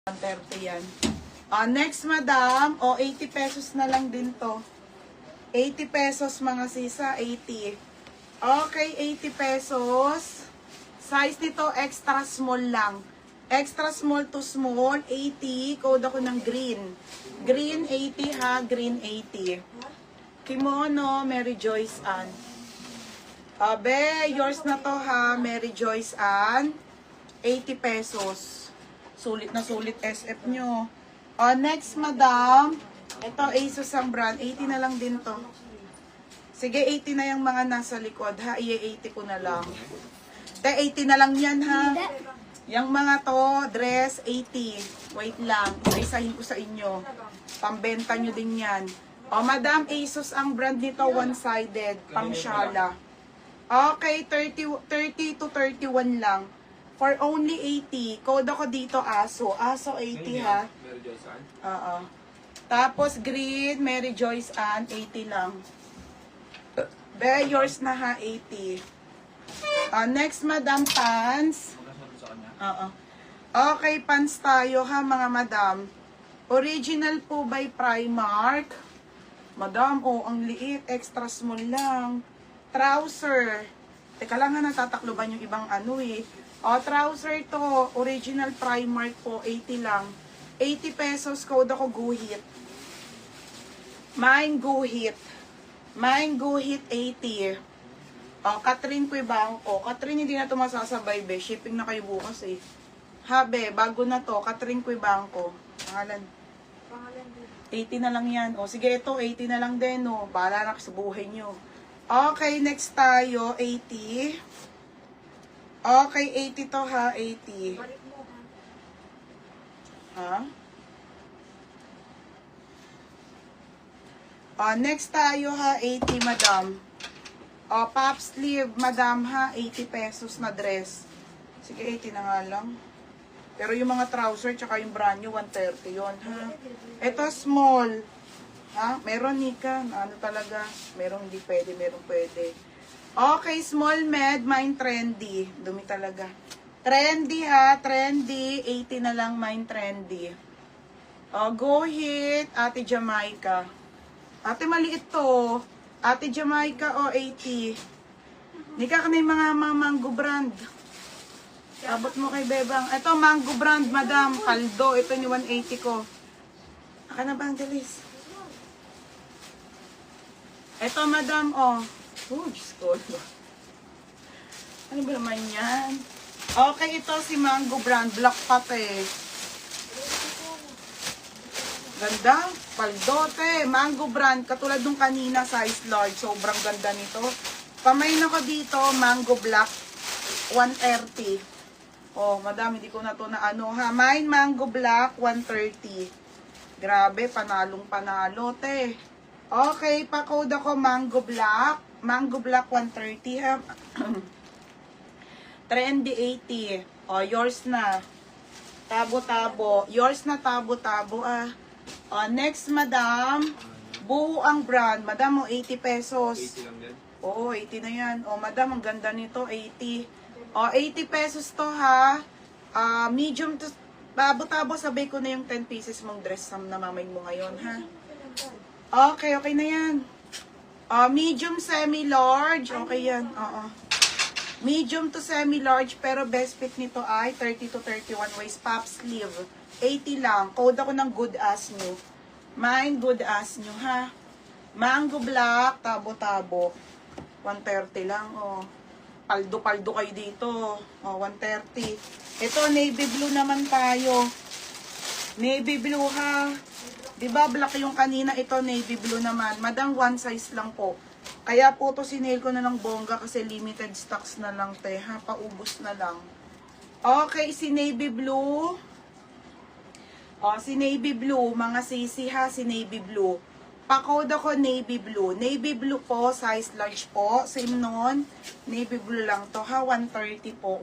130 yan. Next, madam. 80 pesos na lang din to. 80 pesos mga sisa. 80. Okay, 80 pesos. Size nito, extra small lang. Extra small to small, 80. Code ako ng green. Green 80 ha, green 80. Kimono, Mary Joyce Ann. Abe, yours na to ha, Mary Joyce Ann. 80 pesos. Sulit na sulit SF nyo. Next, madam. Ito, ASUS ang brand. 80 na lang din to. Sige, 80 na yung mga nasa likod ha. I-80 ko na lang. 80 na lang yan ha. Yung mga to, dress, 80. Wait lang, isa-isahin ko sa inyo. Pambenta nyo din yan. Madam, ASUS ang brand nito, one-sided, pang shala. Okay, 30 to 31 lang. For only 80. Code ako dito, ASO. ASO 80 ha. Tapos green, Mary Joyce Ann, 80 lang. Be, yours na ha, 80. Next, madam, pants. Okay, pants tayo ha mga madam. Original po by Primark. Madam, ang liit. Extra small lang. Trouser. Teka lang ha, natatakloban yung ibang ano eh. Trouser to. Original Primark po. 80 lang. 80 pesos. Code ako Guhit. Mine Guhit. Mine Guhit 80. Catherine Cuibanco. Catherine, hindi na ito masasabay, be. Shipping na kayo bukas, eh. Habe, bago na to. Catherine Cuibanco. Pangalan. 80 na lang yan. Sige, ito, 80 na lang din, Bahala na sa buhay nyo. Okay, next tayo. 80. Okay, 80 to, ha. 80. Next tayo, ha. 80, madam. Pop sleeve, madam ha, 80 pesos na dress. Sige, 80 na nga lang. Pero yung mga trouser, tsaka yung brand new, 130 yon ha. Ito, small. Ha? Meron, Nika. Ano talaga? Meron hindi pwede, meron pwede. Okay, small med, mine trendy. Dumi talaga. Trendy ha, trendy. 80 na lang, mine trendy. Go hit, Ate Jamaica. Ate, maliit to. Ate Jamaica, 80. Nika ka na yung mga mango brand. Abot mo kay Bebang. Ito, mango brand, madam. Kaldo. Ito yung 180 ko. Aka na ba, Angelis? Ito, madam, Diyos ko. Ano ba naman yan? Okay, ito si mango brand. Black pate. Ganda. Paldote. Mango brand. Katulad nung kanina, size large. Sobrang ganda nito. Pamain ako dito, mango black. 130. Madam, hindi ko na to na ano ha. Mine mango black, 130. Grabe, panalong panalo, te. Okay, pa-code ako mango black. Mango black, 130 ha. Trendy 80. Yours na. Tabo-tabo. Yours na tabo-tabo next, madam. Buo ang brand. Madam, 80 pesos. 80 lang din? 80 na yan. Madam, ang ganda nito, 80. 80 pesos to, ha. Medium to, tabo-tabo, sabay ko na yung 10 pieces mong dress na mamay mo ngayon, ha. Okay na yan. Medium, semi-large. Okay yan, Medium to semi-large, pero best fit nito ay 30 to 31 waist, pop sleeve. 80 lang. Code ako ng good as nyo. Mine good as nyo, ha. Mango black, tabo-tabo. 130 lang, Paldo-paldo kayo dito. 130. Ito, navy blue naman tayo. Navy blue, ha. Diba, black yung kanina. Ito, navy blue naman. Madang one size lang po. Kaya po to sinail ko na ng bongga kasi limited stocks na lang, te, ha. Paubos na lang. Okay, si navy blue. Si navy blue, mga sisi ha, si navy blue. Pa-code ako navy blue. Navy blue po, size large po. Same nun. Navy blue lang to ha, 130 po.